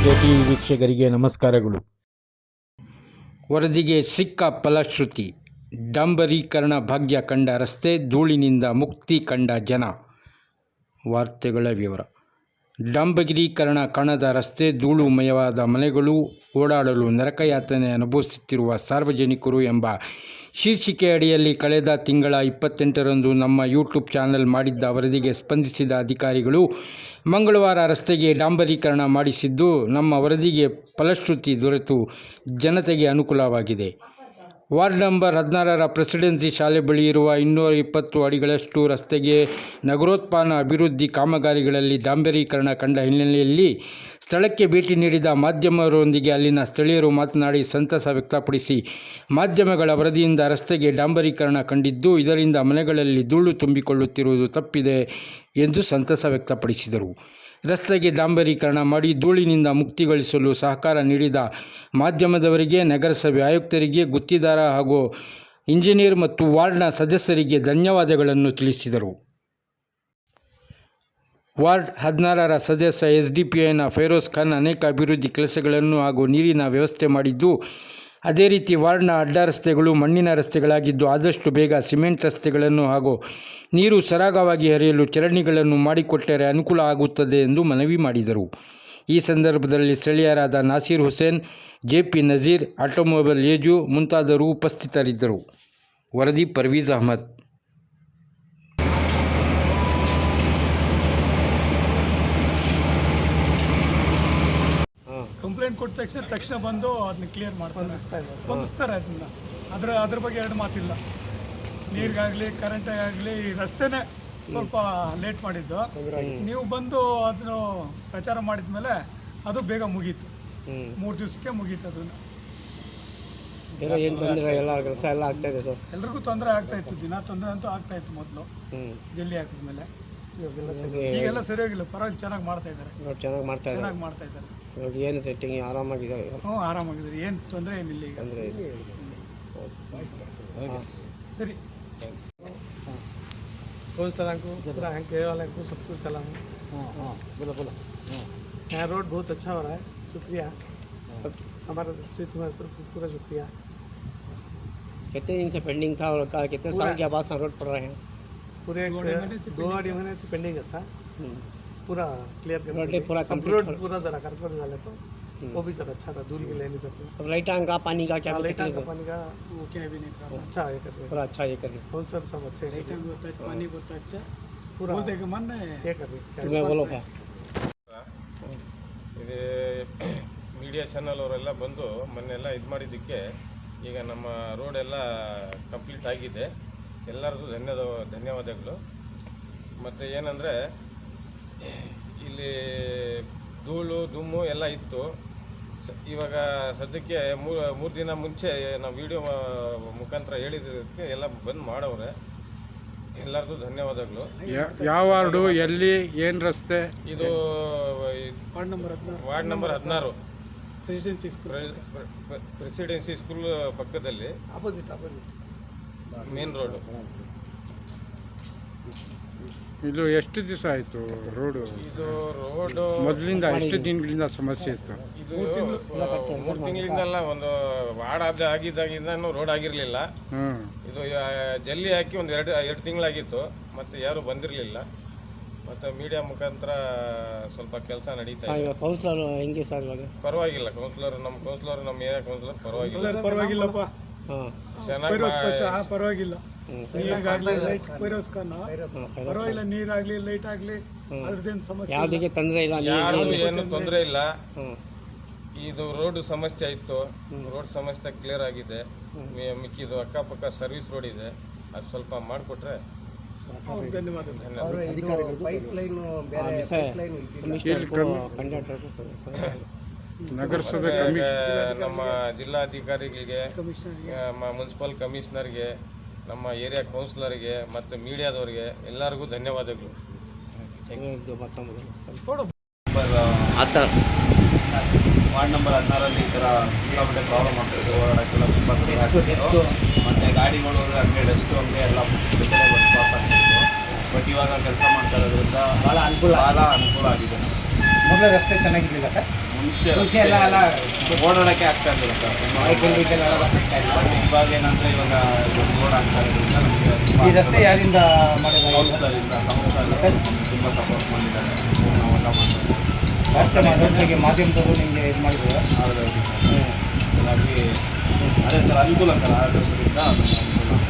KTV ವೀಕ್ಷಕರಿಗೆ ನಮಸ್ಕಾರಗಳು. ವರದಿಗೆ ಸಿಕ್ಕ ಫಲಶ್ರುತಿ. ಡಾಂಬರೀಕರಣ ಭಾಗ್ಯ ಕಂಡ ರಸ್ತೆ, ಧೂಳಿನಿಂದ ಮುಕ್ತಿ ಕಂಡ ಜನ. ವಾರ್ತೆಗಳ ವಿವರ. ಡಾಂಬರೀಕರಣ ಕಾಣದ ರಸ್ತೆ, ಧೂಳುಮಯವಾದ ಮನೆಗಳು, ಓಡಾಡಲು ನರಕಯಾತನೆ ಅನುಭವಿಸುತ್ತಿರುವ ಸಾರ್ವಜನಿಕರು ಎಂಬ ಶೀರ್ಷಿಕೆ ಅಡಿಯಲ್ಲಿ ಕಳೆದ ತಿಂಗಳ 28ರಂದು ನಮ್ಮ ಯೂಟ್ಯೂಬ್ ಚಾನೆಲ್ ಮಾಡಿದ್ದ ವರದಿಗೆ ಸ್ಪಂದಿಸಿದ ಅಧಿಕಾರಿಗಳು ಮಂಗಳವಾರ ರಸ್ತೆಗೆ ಡಾಂಬರೀಕರಣ ಮಾಡಿಸಿದ್ದು, ನಮ್ಮ ವರದಿಗೆ ಫಲಶ್ರುತಿ ದೊರೆತು ಜನತೆಗೆ ಅನುಕೂಲವಾಗಿದೆ. ವಾರ್ಡ್ ನಂಬರ್ 16ರ ಪ್ರೆಸಿಡೆನ್ಸಿ ಶಾಲೆ ಬಳಿ ಇರುವ 220 ಅಡಿಗಳಷ್ಟು ರಸ್ತೆಗೆ ನಗರೋತ್ಥಾನ ಅಭಿವೃದ್ಧಿ ಕಾಮಗಾರಿಗಳಲ್ಲಿ ಡಾಂಬರೀಕರಣ ಕಂಡ ಹಿನ್ನೆಲೆಯಲ್ಲಿ ಸ್ಥಳಕ್ಕೆ ಭೇಟಿ ನೀಡಿದ ಮಾಧ್ಯಮದವರೊಂದಿಗೆ ಅಲ್ಲಿನ ಸ್ಥಳೀಯರು ಮಾತನಾಡಿ ಸಂತಸ ವ್ಯಕ್ತಪಡಿಸಿ, ಮಾಧ್ಯಮಗಳ ವರದಿಯಿಂದ ರಸ್ತೆಗೆ ಡಾಂಬರೀಕರಣ ಕಂಡಿದ್ದು, ಇದರಿಂದ ಮನೆಗಳಲ್ಲಿ ಧೂಳು ತುಂಬಿಕೊಳ್ಳುತ್ತಿರುವುದು ತಪ್ಪಿದೆ ಎಂದು ಸಂತಸ ವ್ಯಕ್ತಪಡಿಸಿದರು. ರಸ್ತೆಗೆ ಡಾಂಬರೀಕರಣ ಮಾಡಿ ಧೂಳಿನಿಂದ ಮುಕ್ತಿಗೊಳಿಸಲು ಸಹಕಾರ ನೀಡಿದ ಮಾಧ್ಯಮದವರಿಗೆ, ನಗರಸಭೆ ಆಯುಕ್ತರಿಗೆ, ಗುತ್ತಿದಾರ ಹಾಗೂ ಇಂಜಿನಿಯರ್ ಮತ್ತು ವಾರ್ಡ್ನ ಸದಸ್ಯರಿಗೆ ಧನ್ಯವಾದಗಳನ್ನು ತಿಳಿಸಿದರು. ವಾರ್ಡ್ 16ರ ಸದಸ್ಯ ಎಸ್ಡಿಪಿಐನ ಫೈರೋಜ್ ಖಾನ್ ಅನೇಕ ಅಭಿವೃದ್ಧಿ ಕೆಲಸಗಳನ್ನು ಹಾಗೂ ನೀರಿನ ವ್ಯವಸ್ಥೆ ಮಾಡಿದ್ದು, ಅದೇ ರೀತಿ ವಾರ್ಡ್ನ ಅಡ್ಡ ರಸ್ತೆಗಳು ಮಣ್ಣಿನ ರಸ್ತೆಗಳಾಗಿದ್ದು, ಆದಷ್ಟು ಬೇಗ ಸಿಮೆಂಟ್ ರಸ್ತೆಗಳನ್ನು ಹಾಗೂ ನೀರು ಸರಾಗವಾಗಿ ಹರಿಯಲು ಚರಂಡಿಗಳನ್ನು ಮಾಡಿಕೊಟ್ಟರೆ ಅನುಕೂಲ ಆಗುತ್ತದೆ ಎಂದು ಮನವಿ ಮಾಡಿದರು. ಈ ಸಂದರ್ಭದಲ್ಲಿ ಸ್ಥಳೀಯರಾದ ನಾಸೀರ್ ಹುಸೇನ್, ಜೆಪಿ ನಜೀರ್, ಆಟೋಮೊಬೈಲ್ ಏಜು ಮುಂತಾದವರು ಉಪಸ್ಥಿತರಿದ್ದರು. ವರದಿ ಪರ್ವೀಜ್ ಅಹಮದ್. ಕಂಪ್ಲೇಂಟ್ ಕೊಟ್ಟ ತಕ್ಷಣ ಬಂದು ಅದನ್ನ ಕ್ಲಿಯರ್ ಮಾಡ್ತಾರೆ, ಸ್ಪಂದಿಸ್ತಾರೆ. ಅದ್ರ ಬಗ್ಗೆ ಎರಡು ಮಾತಿಲ್ಲ. ನೀರಿಗಾಗಲಿ ಕರೆಂಟಾಗಲಿ ಈ ರಸ್ತೆನೇ ಸ್ವಲ್ಪ ಲೇಟ್ ಮಾಡಿದ್ದು, ನೀವು ಬಂದು ಅದನ್ನು ಪ್ರಚಾರ ಮಾಡಿದ ಮೇಲೆ ಅದು ಬೇಗ ಮುಗೀತು. 3 ದಿವಸಕ್ಕೆ ಮುಗೀತು. ಅದನ್ನು ಎಲ್ರಿಗೂ ತೊಂದರೆ ಆಗ್ತಾ ಇತ್ತು, ದಿನ ತೊಂದರೆ ಅಂತೂ ಆಗ್ತಾ ಇತ್ತು. ಮೊದಲು ಜಲ್ಲಿ ಹಾಕಿದ್ಮೇಲೆ ಈಗೆಲ್ಲ ಸರಿಯಾಗಿಲ್ಲ, ಪರವಾಗಿಲ್ಲ, ಚೆನ್ನಾಗಿ ಮಾಡ್ತಾ ಇದ್ದಾರೆ. ಏನು ಸೆಟ್ಟಿಂಗ್ ಆರಾಮಾಗಿದ್ದಾರೆ? ಆರಾಮಾಗಿದ್ದಾರೆ, ಏನು ತೊಂದರೆ ಏನಿಲ್ಲ ಈಗ. ಸರಿ, सबको सलाम. यहाँ रोड बहुत अच्छा हो रहा है, शुक्रिया. हमारा से तुम्हारे तरफ पूरा शुक्रिया. कितने दिन से पेंडिंग था और कितने साल के बाद रोड पड़ रहे हैं? पूरे 2 महीने से पेंडिंग था. पूरा क्लियर कर सब रोड पूरा जरा कर डाले तो वो भी जरा अच्छा था. धूल के ले नहीं सकते. लाइट का पानी का क्या? लाइट का पानी का वो क्या भी नहीं अच्छा ये कर रहे, पूरा अच्छा ये कर रहे. कौन सर सब अच्छे लाइट होता है, पानी होता है, अच्छा पूरा बोलते कि मन ये कर रहे. बोलो क्या ಇದು ಮೀಡಿಯಾ ಚಾನಲ್ ಅವರೆಲ್ಲ ಬಂದು ಮೊನ್ನೆಲ್ಲ ಇದು ಮಾಡಿದ್ದಕ್ಕೆ ಈಗ ನಮ್ಮ ರೋಡ್ ಎಲ್ಲ ಕಂಪ್ಲೀಟ್ ಆಗಿದೆ. ಎಲ್ಲರದ್ದು ಧನ್ಯವಾದಗಳು. ಮತ್ತು ಏನಂದರೆ ಇಲ್ಲಿ ಧೂಳು ದುಮ್ಮು ಎಲ್ಲ ಇತ್ತು. ಇವಾಗ ಸದ್ಯಕ್ಕೆ 3 ದಿನ ಮುಂಚೆ ನಾವು ವಿಡಿಯೋ ಮುಖಾಂತರ ಹೇಳಿದ್ದಕ್ಕೆ ಎಲ್ಲ ಬಂದು ಮಾಡವ್ರೆ. ಎಲ್ಲರದ್ದು ಧನ್ಯವಾದಗಳು. ಯಾವ ವಾರ್ಡು, ಎಲ್ಲಿ, ಏನು ರಸ್ತೆ? ಇದು ವಾರ್ಡ್ ನಂಬರ್ 16 ಪ್ರೆಸಿಡೆನ್ಸಿ ಸ್ಕೂಲ್ ಪಕ್ಕದಲ್ಲಿ ಅಪೋಸಿಟ್ ಮೇನ್ ರೋಡು. ಇದು ಎಷ್ಟು ದಿವಸ ಆಯಿತು ರೋಡು? ಇದು ರೋಡು ಮೊದಲಿಂದ ಎಷ್ಟು ದಿನಗಳಿಂದ ಸಮಸ್ಯೆ ಇತ್ತು? ಇದು 3 ತಿಂಗಳಿಂದಲ್ಲ, ಒಂದು ವಾರ್ಡ್ ಆಗಿದ್ದಾಗಿಂದ ರೋಡ್ ಆಗಿರಲಿಲ್ಲ. ಇದು ಜಲ್ಲಿ ಹಾಕಿ ಒಂದು 2 ತಿಂಗಳಾಗಿತ್ತು. ಮತ್ತು ಯಾರೂ ಬಂದಿರಲಿಲ್ಲ. ಮತ್ತು ಮೀಡಿಯಾ ಮುಖಾಂತರ ಸ್ವಲ್ಪ ಕೆಲಸ ನಡೀತಾ ಇದೆ. ಕೌನ್ಸಿಲರ್ ಹೆಂಗೆ ಸರ್? ಪರವಾಗಿಲ್ಲ, ನಮ್ಮ ಏರಿಯಾ ಕೌನ್ಸಿಲರ್ ಪರವಾಗಿಲ್ಲಪ್ಪ, ಚೆನ್ನಾಗಿ ಪರವಾಗಿಲ್ಲ. ಫೈರೋಜ್ ಖಾನ್ ಪರವಾಗಿಲ್ಲ, ನೀರಾಗ್ಲಿ ಲೈಟ್ ಆಗ್ಲಿ ಅದ್ರದ್ದೇನು ಸಮಸ್ಯೆ, ಯಾವುದೇ ತೊಂದರೆ ಇಲ್ಲ, ಯಾರು ಏನು ತೊಂದರೆ ಇಲ್ಲ. ಇದು ರೋಡ್ ಸಮಸ್ಯೆ ಇತ್ತು, ರೋಡ್ ಸಮಸ್ಯೆ ಕ್ಲಿಯರ್ ಆಗಿದೆ. ಮಿಕ್ಕಿದು ಅಕ್ಕಪಕ್ಕ ಸರ್ವಿಸ್ ರೋಡ್ ಇದೆ, ಅದು ಸ್ವಲ್ಪ ಮಾಡಿಕೊಟ್ರೆ ನಗರಸಭೆ ನಮ್ಮ ಜಿಲ್ಲಾಧಿಕಾರಿಗಳಿಗೆ, ಮುನ್ಸಿಪಲ್ ಕಮಿಷನರ್ಗೆ, ನಮ್ಮ ಏರಿಯಾ ಕೌನ್ಸಿಲರ್ಗೆ ಮತ್ತು ಮೀಡಿಯಾದವರಿಗೆ ಎಲ್ಲರಿಗೂ ಧನ್ಯವಾದಗಳು. ವಾರ್ಡ್ ನಂಬರ್ 16ರಲ್ಲಿ ಈ ಥರ ಸಿಕ್ಕಾಪಟ್ಟೆ ಪ್ರಾಬ್ಲಮ್ ಆಗ್ತಾಯಿದೆ. ಓಡಾಡೋಕ್ಕೆಲ್ಲ ತುಂಬ ಮತ್ತು ಗಾಡಿಗಳು ಹಂಗೆ ಡಸ್ಟು ಹಂಗೆ ಎಲ್ಲ ಪಾಸ್ ಆಗ್ತಾಯಿತ್ತು. ಬಟ್ ಇವಾಗ ಕೆಲಸ ಮಾಡ್ತಾ ಇರೋದ್ರಿಂದ ಭಾಳ ಅನುಕೂಲ ಆಗಿದೆ. ಮೊದಲು ರಸ್ತೆ ಚೆನ್ನಾಗಿರ್ಲಿಲ್ಲ ಸರ್, ಮುಂಚೆ ಖುಷಿ ಎಲ್ಲ ಎಲ್ಲ ಓಡಾಡೋಕ್ಕೆ ಆಗ್ತಾ ಇರಲಿಲ್ಲ ಸರ್ ತುಂಬ ಬೈಕಲ್ಲಿ ಇದೆಲ್ಲ ಬರ್ತಾ ಇಲ್ಲ. ಬಟ್ ಇವಾಗ ಏನಂದರೆ ಇವಾಗ ರೋಡ್ ಆಗ್ತಾ ಇರೋದ್ರಿಂದ ನಮಗೆ ಈ ರಸ್ತೆ ಯಾರಿಂದ ಮಾಡಿದ್ದಾರೆ? ಸಂಸ್ಥೆಯಿಂದ ತುಂಬ ಸಪೋರ್ಟ್ ಮಾಡಿದ್ದಾರೆ, ನಾವೆಲ್ಲ ಮಾಡ್ತಾರೆ. ರಾಷ್ಟ್ರ ಮಾಡೋದ್ರಿಗೆ ಮಾಧ್ಯಮದವರು ನಿಮಗೆ ಇದು ಮಾಡಿದ್ರು. ಹೌದೌದು ಸರ್. ಹಾಗಾಗಿ ಅದೇ ಸರ್ ಅನುಕೂಲ ಸರ್, ಆದ್ದರಿಂದ ನಮಗೆ ಅನುಕೂಲ.